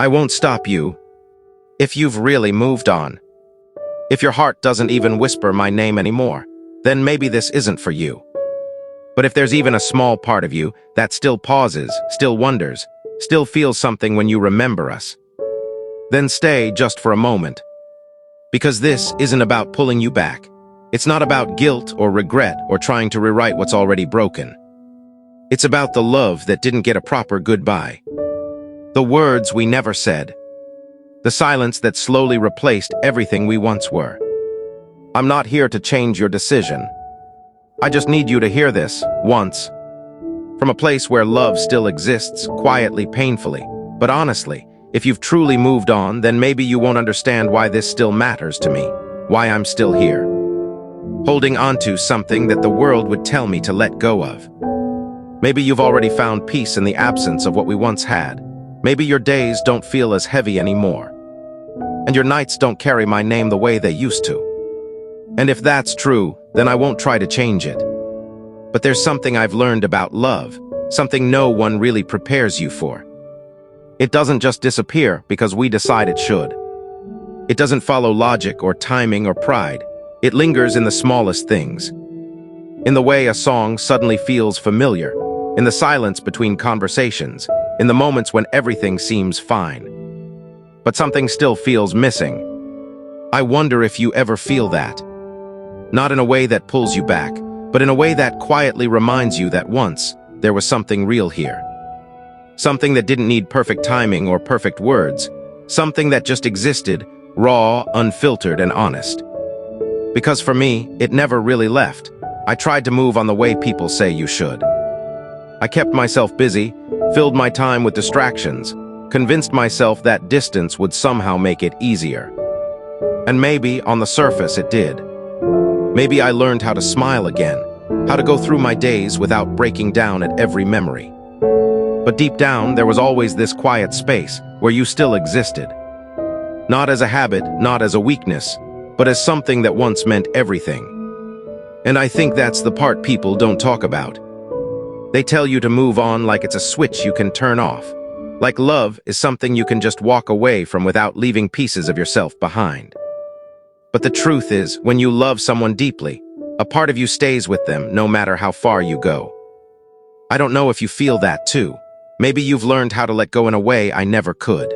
I won't stop you. If you've really moved on, if your heart doesn't even whisper my name anymore, then maybe this isn't for you. But if there's even a small part of you that still pauses, still wonders, still feels something when you remember us, then stay just for a moment. Because this isn't about pulling you back. It's not about guilt or regret or trying to rewrite what's already broken. It's about the love that didn't get a proper goodbye. The words we never said. The silence that slowly replaced everything we once were. I'm not here to change your decision. I just need you to hear this, once. From a place where love still exists, quietly, painfully. But honestly, if you've truly moved on, then maybe you won't understand why this still matters to me, why I'm still here. Holding onto something that the world would tell me to let go of. Maybe you've already found peace in the absence of what we once had. Maybe your days don't feel as heavy anymore. And your nights don't carry my name the way they used to. And if that's true, then I won't try to change it. But there's something I've learned about love, something no one really prepares you for. It doesn't just disappear because we decide it should. It doesn't follow logic or timing or pride. It lingers in the smallest things. In the way a song suddenly feels familiar, in the silence between conversations, in the moments when everything seems fine. But something still feels missing. I wonder if you ever feel that. Not in a way that pulls you back, but in a way that quietly reminds you that once there was something real here. Something that didn't need perfect timing or perfect words. Something that just existed, raw, unfiltered, and honest. Because for me, it never really left. I tried to move on the way people say you should. I kept myself busy, filled my time with distractions, convinced myself that distance would somehow make it easier. And maybe, on the surface, it did. Maybe I learned how to smile again, how to go through my days without breaking down at every memory. But deep down, there was always this quiet space where you still existed. Not as a habit, not as a weakness, but as something that once meant everything. And I think that's the part people don't talk about. They tell you to move on like it's a switch you can turn off. Like love is something you can just walk away from without leaving pieces of yourself behind. But the truth is, when you love someone deeply, a part of you stays with them no matter how far you go. I don't know if you feel that too. Maybe you've learned how to let go in a way I never could.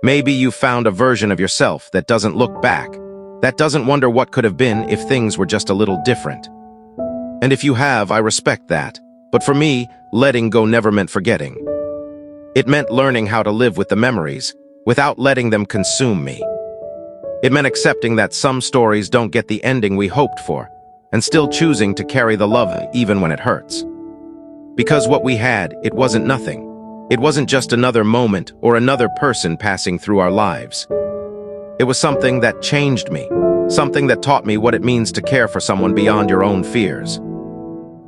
Maybe you've found a version of yourself that doesn't look back, that doesn't wonder what could have been if things were just a little different. And if you have, I respect that. But for me, letting go never meant forgetting. It meant learning how to live with the memories, without letting them consume me. It meant accepting that some stories don't get the ending we hoped for, and still choosing to carry the love even when it hurts. Because what we had, it wasn't nothing. It wasn't just another moment or another person passing through our lives. It was something that changed me, something that taught me what it means to care for someone beyond your own fears,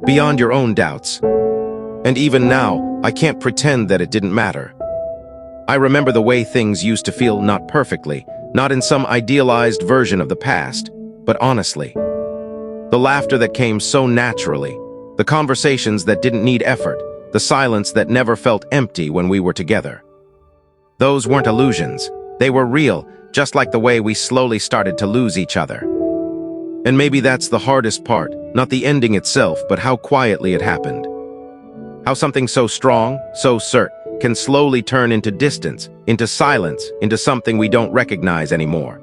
beyond your own doubts. And even now, I can't pretend that it didn't matter. I remember the way things used to feel, not perfectly, not in some idealized version of the past, but honestly. The laughter that came so naturally, the conversations that didn't need effort, the silence that never felt empty when we were together. Those weren't illusions. They were real, just like the way we slowly started to lose each other. And maybe that's the hardest part, not the ending itself, but how quietly it happened. How something so strong, so certain, can slowly turn into distance, into silence, into something we don't recognize anymore.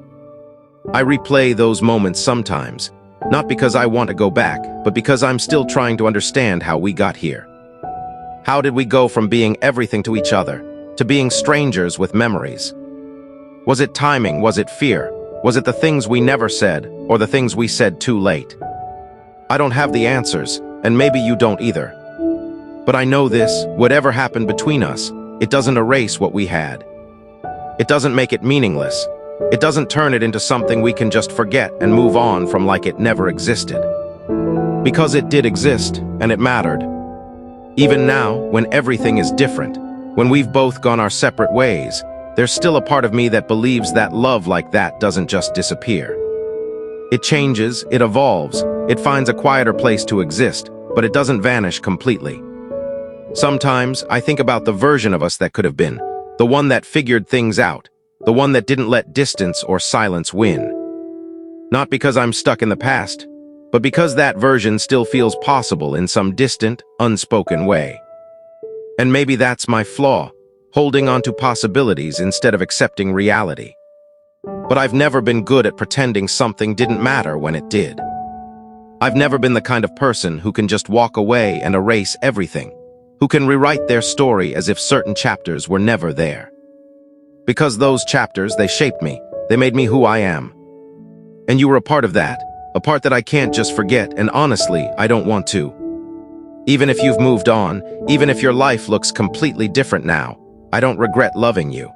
I replay those moments sometimes, not because I want to go back, but because I'm still trying to understand how we got here. How did we go from being everything to each other, to being strangers with memories? Was it timing? Was it fear? Was it the things we never said, or the things we said too late? I don't have the answers, and maybe you don't either. But I know this, whatever happened between us, it doesn't erase what we had. It doesn't make it meaningless. It doesn't turn it into something we can just forget and move on from like it never existed. Because it did exist, and it mattered. Even now, when everything is different, when we've both gone our separate ways, there's still a part of me that believes that love like that doesn't just disappear. It changes, it evolves, it finds a quieter place to exist, but it doesn't vanish completely. Sometimes, I think about the version of us that could have been, The one that figured things out. The one that didn't let distance or silence win. Not because I'm stuck in the past, but because that version still feels possible in some distant, unspoken way. And maybe that's my flaw, holding on to possibilities instead of accepting reality. But I've never been good at pretending something didn't matter when it did. I've never been the kind of person who can just walk away and erase everything, who can rewrite their story as if certain chapters were never there. Because those chapters, they shaped me, they made me who I am. And you were a part of that, a part that I can't just forget, and honestly, I don't want to. Even if you've moved on, even if your life looks completely different now, I don't regret loving you.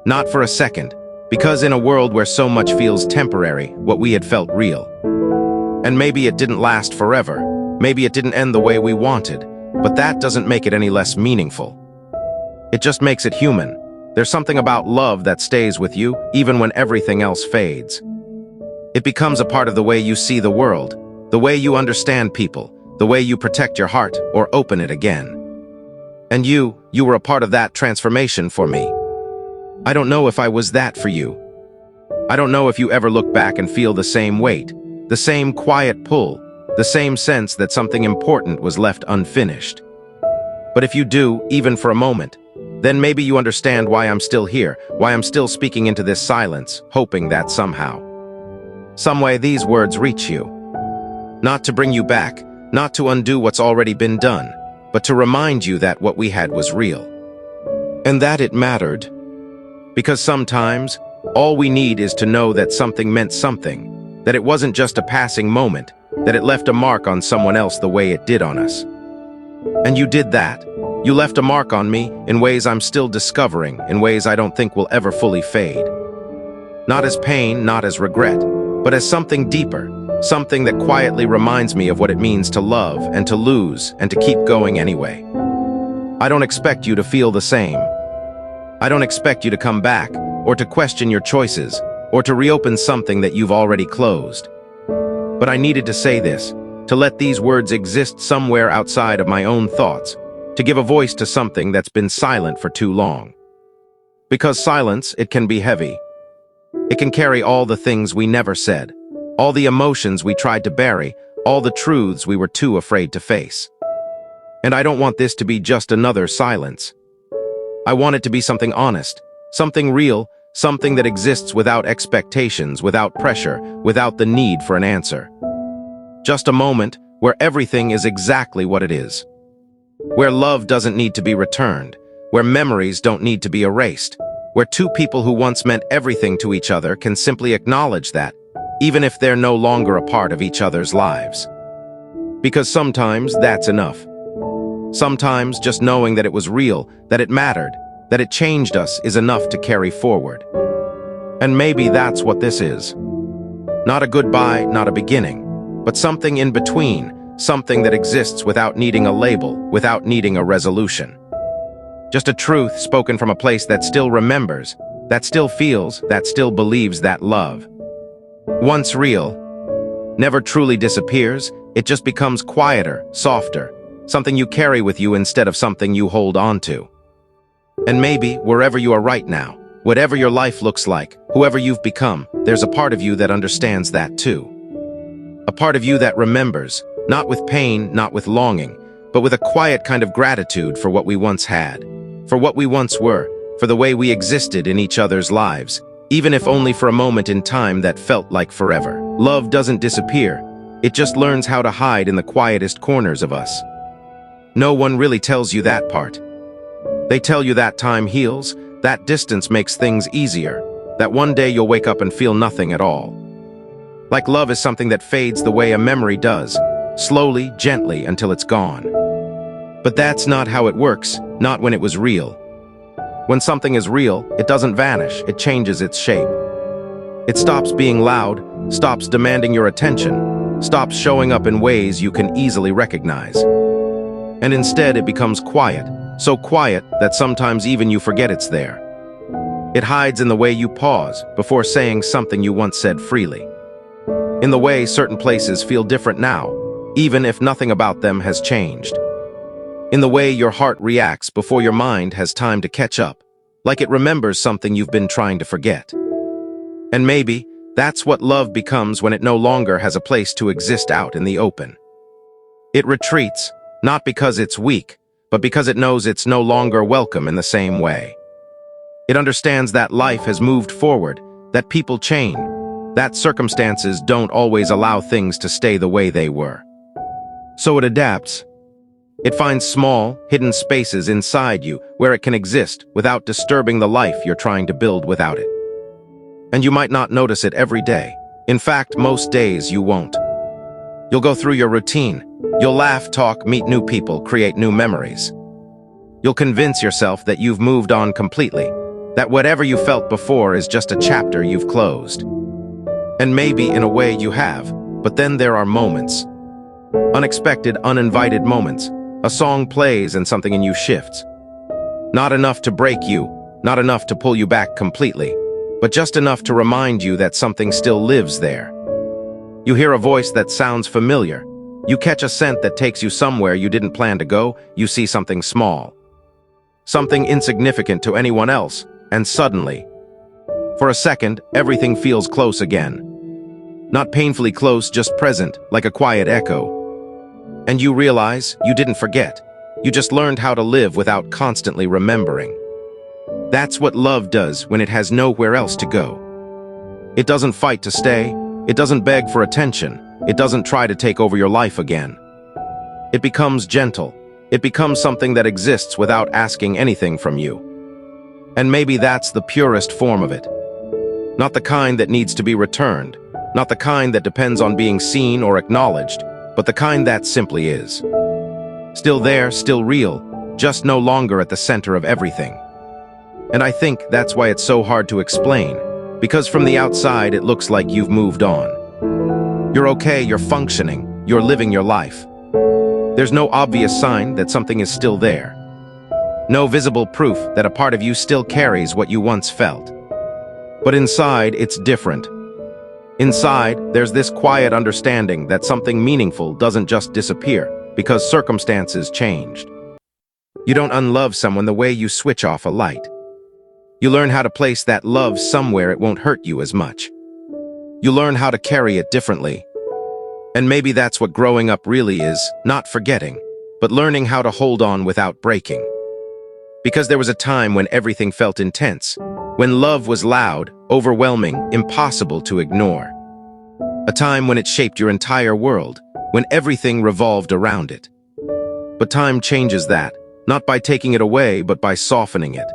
Not for a second, because in a world where so much feels temporary, what we had felt real. And maybe it didn't last forever, maybe it didn't end the way we wanted, but that doesn't make it any less meaningful. It just makes it human. There's something about love that stays with you, even when everything else fades. It becomes a part of the way you see the world, the way you understand people, the way you protect your heart or open it again. And you were a part of that transformation for me. I don't know if I was that for you. I don't know if you ever look back and feel the same weight, the same quiet pull, the same sense that something important was left unfinished. But if you do, even for a moment, then maybe you understand why I'm still here, why I'm still speaking into this silence, hoping that somehow, some way these words reach you. Not to bring you back, not to undo what's already been done, but to remind you that what we had was real. And that it mattered. Because sometimes, all we need is to know that something meant something, that it wasn't just a passing moment, that it left a mark on someone else the way it did on us. And you did that. You left a mark on me in ways I'm still discovering, in ways I don't think will ever fully fade. Not as pain, not as regret, but as something deeper, something that quietly reminds me of what it means to love and to lose and to keep going anyway. I don't expect you to feel the same. I don't expect you to come back, or to question your choices, or to reopen something that you've already closed. But I needed to say this, to let these words exist somewhere outside of my own thoughts, to give a voice to something that's been silent for too long. Because silence, it can be heavy. It can carry all the things we never said, all the emotions we tried to bury, all the truths we were too afraid to face. And I don't want this to be just another silence. I want it to be something honest, something real, something that exists without expectations, without pressure, without the need for an answer. Just a moment where everything is exactly what it is. Where love doesn't need to be returned, where memories don't need to be erased, where two people who once meant everything to each other can simply acknowledge that, even if they're no longer a part of each other's lives. Because sometimes that's enough. Sometimes just knowing that it was real, that it mattered, that it changed us is enough to carry forward. And maybe that's what this is. Not a goodbye, not a beginning, but something in between, something that exists without needing a label, without needing a resolution. Just a truth spoken from a place that still remembers, that still feels, that still believes that love, once real, never truly disappears. It just becomes quieter, softer, something you carry with you instead of something you hold on to. And maybe, wherever you are right now, whatever your life looks like, whoever you've become, there's a part of you that understands that too. A part of you that remembers, not with pain, not with longing, but with a quiet kind of gratitude for what we once had, for what we once were, for the way we existed in each other's lives, even if only for a moment in time that felt like forever. Love doesn't disappear. It just learns how to hide in the quietest corners of us. No one really tells you that part. They tell you that time heals, that distance makes things easier, that one day you'll wake up and feel nothing at all. Like love is something that fades the way a memory does, slowly, gently, until it's gone. But that's not how it works, not when it was real. When something is real, it doesn't vanish, it changes its shape. It stops being loud, stops demanding your attention, stops showing up in ways you can easily recognize. And instead it becomes quiet, so quiet that sometimes even you forget it's there. It hides in the way you pause before saying something you once said freely. In the way certain places feel different now, even if nothing about them has changed. In the way your heart reacts before your mind has time to catch up. like it remembers something you've been trying to forget. And maybe that's what love becomes when it no longer has a place to exist out in the open. It retreats, not because it's weak, but because it knows it's no longer welcome in the same way. It understands that life has moved forward, that people change, that circumstances don't always allow things to stay the way they were. So it adapts. It finds small, hidden spaces inside you where it can exist without disturbing the life you're trying to build without it. And you might not notice it every day. In fact, most days you won't. You'll go through your routine. You'll laugh, talk, meet new people, create new memories. You'll convince yourself that you've moved on completely, that whatever you felt before is just a chapter you've closed. And maybe in a way you have, but then there are moments. Unexpected, uninvited moments. A song plays and something in you shifts. Not enough to break you, not enough to pull you back completely, but just enough to remind you that something still lives there. You hear a voice that sounds familiar. You catch a scent that takes you somewhere you didn't plan to go. You see something small, something insignificant to anyone else, and suddenly, for a second, everything feels close again. Not painfully close, just present, like a quiet echo. And you realize you didn't forget. You just learned how to live without constantly remembering. That's what love does when it has nowhere else to go. It doesn't fight to stay. It doesn't beg for attention. It doesn't try to take over your life again. It becomes gentle. It becomes something that exists without asking anything from you. And maybe that's the purest form of it. Not the kind that needs to be returned. Not the kind that depends on being seen or acknowledged, but the kind that simply is. Still there, still real, just no longer at the center of everything. And I think that's why it's so hard to explain, because from the outside it looks like you've moved on. You're okay, you're functioning, you're living your life. There's no obvious sign that something is still there. No visible proof that a part of you still carries what you once felt. But inside, it's different. Inside, there's this quiet understanding that something meaningful doesn't just disappear because circumstances changed. You don't unlove someone the way you switch off a light. You learn how to place that love somewhere it won't hurt you as much. You learn how to carry it differently. And maybe that's what growing up really is, not forgetting, but learning how to hold on without breaking. Because there was a time when everything felt intense, when love was loud, overwhelming, impossible to ignore. A time when it shaped your entire world, when everything revolved around it. But time changes that, not by taking it away, but by softening it.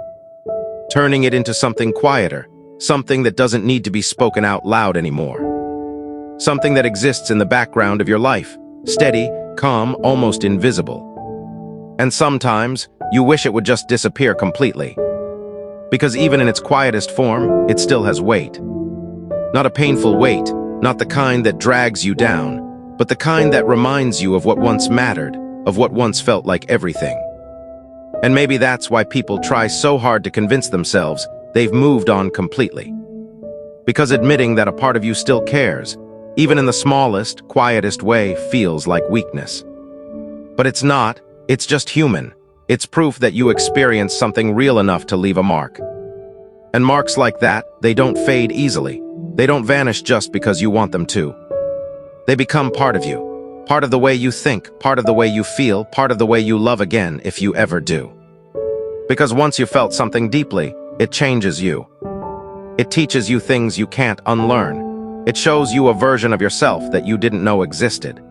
Turning it into something quieter, something that doesn't need to be spoken out loud anymore. Something that exists in the background of your life, steady, calm, almost invisible. And sometimes, you wish it would just disappear completely. Because even in its quietest form, it still has weight. Not a painful weight, not the kind that drags you down, but the kind that reminds you of what once mattered, of what once felt like everything. And maybe that's why people try so hard to convince themselves they've moved on completely. Because admitting that a part of you still cares, even in the smallest, quietest way, feels like weakness. But it's not, it's just human. It's proof that you experienced something real enough to leave a mark. And marks like that, they don't fade easily. They don't vanish just because you want them to. They become part of you. Part of the way you think, part of the way you feel, part of the way you love again, if you ever do. Because once you felt something deeply, it changes you. It teaches you things you can't unlearn. It shows you a version of yourself that you didn't know existed.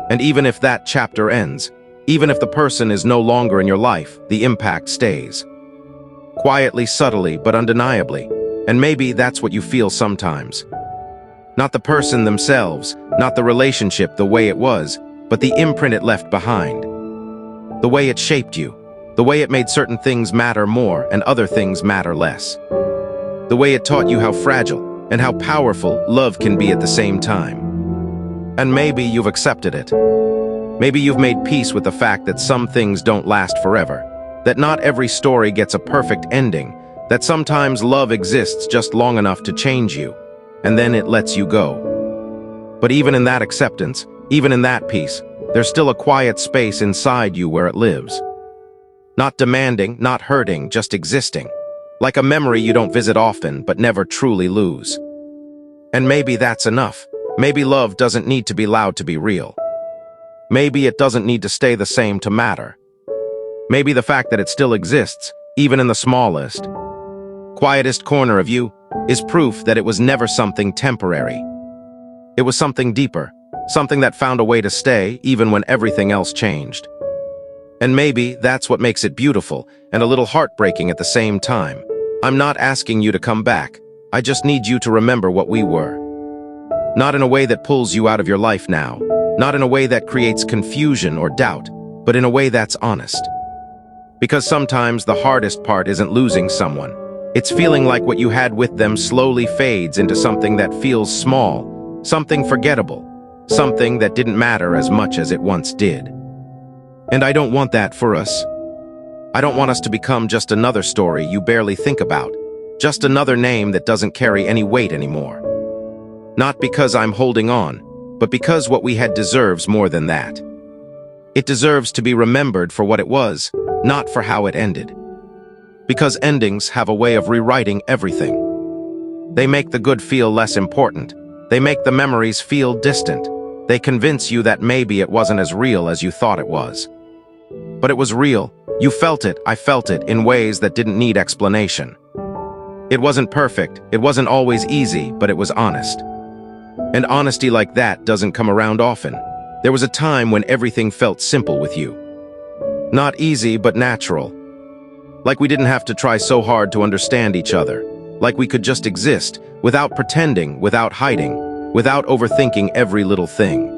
And even if that chapter ends, even if the person is no longer in your life, the impact stays. Quietly, subtly, but undeniably. And maybe that's what you feel sometimes. Not the person themselves, not the relationship the way it was, but the imprint it left behind. The way it shaped you, the way it made certain things matter more and other things matter less. The way it taught you how fragile and how powerful love can be at the same time. And maybe you've accepted it. Maybe you've made peace with the fact that some things don't last forever, that not every story gets a perfect ending, that sometimes love exists just long enough to change you, and then it lets you go. But even in that acceptance, even in that peace, there's still a quiet space inside you where it lives. Not demanding, not hurting, just existing. Like a memory you don't visit often but never truly lose. And maybe that's enough. Maybe love doesn't need to be loud to be real. Maybe it doesn't need to stay the same to matter. Maybe the fact that it still exists, even in the smallest, quietest corner of you, is proof that it was never something temporary. It was something deeper, something that found a way to stay even when everything else changed. And maybe that's what makes it beautiful and a little heartbreaking at the same time. I'm not asking you to come back. I just need you to remember what we were. Not in a way that pulls you out of your life now, not in a way that creates confusion or doubt, but in a way that's honest. Because sometimes the hardest part isn't losing someone. It's feeling like what you had with them slowly fades into something that feels small, something forgettable, something that didn't matter as much as it once did. And I don't want that for us. I don't want us to become just another story you barely think about, just another name that doesn't carry any weight anymore. Not because I'm holding on, but because what we had deserves more than that. It deserves to be remembered for what it was, not for how it ended. Because endings have a way of rewriting everything. They make the good feel less important. They make the memories feel distant. They convince you that maybe it wasn't as real as you thought it was. But it was real. You felt it, I felt it, in ways that didn't need explanation. It wasn't perfect, it wasn't always easy, but it was honest. And honesty like that doesn't come around often. There was a time when everything felt simple with you. Not easy, but natural. Like we didn't have to try so hard to understand each other. Like we could just exist, without pretending, without hiding, without overthinking every little thing.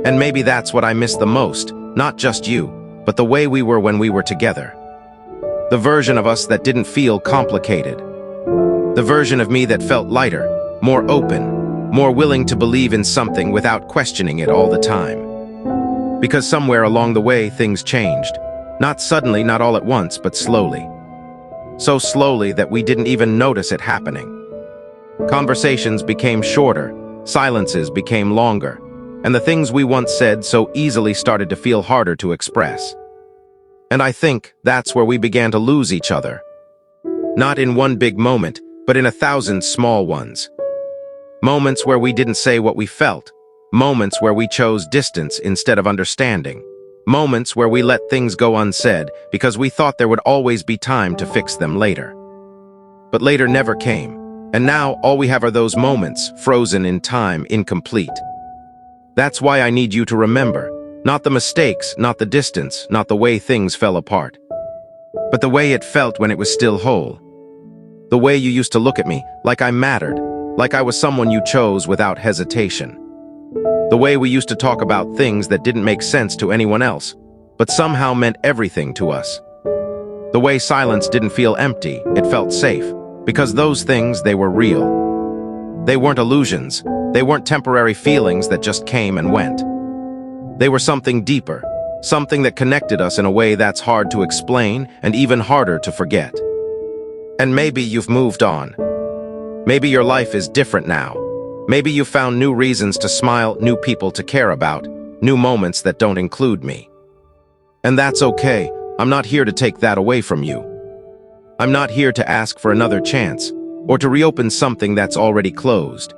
And maybe that's what I miss the most, not just you, but the way we were when we were together. The version of us that didn't feel complicated. The version of me that felt lighter, more open, more willing to believe in something without questioning it all the time. Because somewhere along the way things changed. Not suddenly, not all at once, but slowly. So slowly that we didn't even notice it happening. Conversations became shorter, silences became longer, and the things we once said so easily started to feel harder to express. And I think that's where we began to lose each other. Not in one big moment, but in 1,000 small ones. Moments where we didn't say what we felt. Moments where we chose distance instead of understanding. Moments where we let things go unsaid because we thought there would always be time to fix them later. But later never came, and now all we have are those moments, frozen in time, incomplete. That's why I need you to remember, not the mistakes, not the distance, not the way things fell apart, but the way it felt when it was still whole. The way you used to look at me, like I mattered, like I was someone you chose without hesitation. The way we used to talk about things that didn't make sense to anyone else, but somehow meant everything to us. The way silence didn't feel empty, it felt safe, because those things, they were real. They weren't illusions, they weren't temporary feelings that just came and went. They were something deeper, something that connected us in a way that's hard to explain and even harder to forget. And maybe you've moved on. Maybe your life is different now. Maybe you found new reasons to smile, new people to care about, new moments that don't include me. And that's okay. I'm not here to take that away from you. I'm not here to ask for another chance, or to reopen something that's already closed.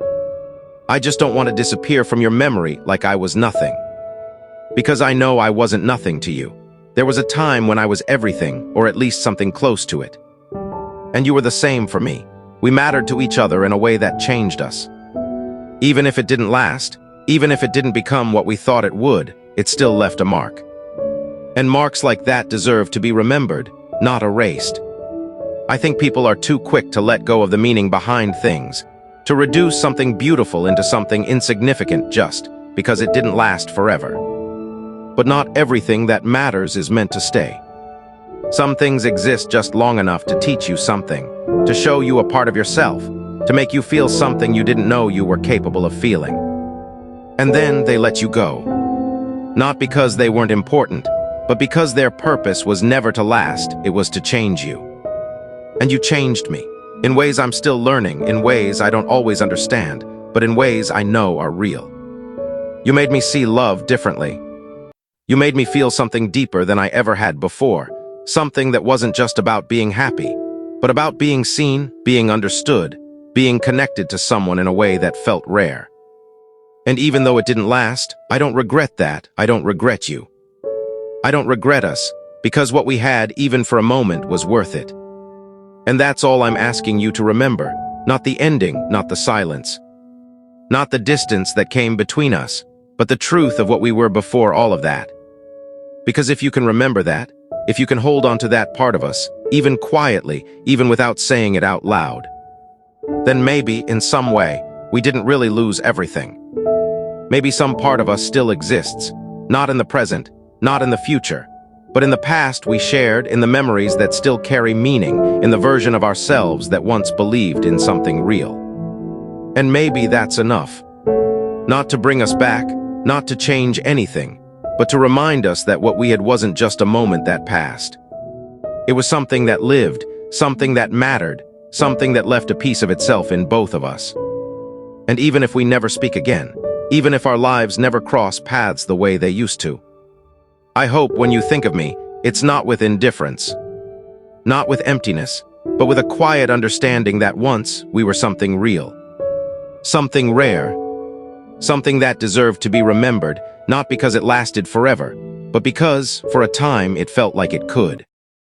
I just don't want to disappear from your memory like I was nothing. Because I know I wasn't nothing to you. There was a time when I was everything, or at least something close to it. And you were the same for me. We mattered to each other in a way that changed us. Even if it didn't last, even if it didn't become what we thought it would, it still left a mark. And marks like that deserve to be remembered, not erased. I think people are too quick to let go of the meaning behind things, to reduce something beautiful into something insignificant just because it didn't last forever. But not everything that matters is meant to stay. Some things exist just long enough to teach you something, to show you a part of yourself, to make you feel something you didn't know you were capable of feeling. And then they let you go. Not because they weren't important, but because their purpose was never to last, it was to change you. And you changed me, in ways I'm still learning, in ways I don't always understand, but in ways I know are real. You made me see love differently. You made me feel something deeper than I ever had before, something that wasn't just about being happy, but about being seen, being understood, being connected to someone in a way that felt rare. And even though it didn't last, I don't regret that. I don't regret you. I don't regret us, because what we had, even for a moment, was worth it. And that's all I'm asking you to remember, not the ending, not the silence, not the distance that came between us, but the truth of what we were before all of that. Because if you can remember that, if you can hold on to that part of us, even quietly, even without saying it out loud, then maybe, in some way, we didn't really lose everything. Maybe some part of us still exists, not in the present, not in the future, but in the past we shared, in the memories that still carry meaning, in the version of ourselves that once believed in something real. And maybe that's enough. Not to bring us back, not to change anything, but to remind us that what we had wasn't just a moment that passed. It was something that lived, something that mattered, something that left a piece of itself in both of us. And even if we never speak again, even if our lives never cross paths the way they used to, I hope when you think of me, it's not with indifference, not with emptiness, but with a quiet understanding that once we were something real, something rare, something that deserved to be remembered, not because it lasted forever, but because, for a time, it felt like it could.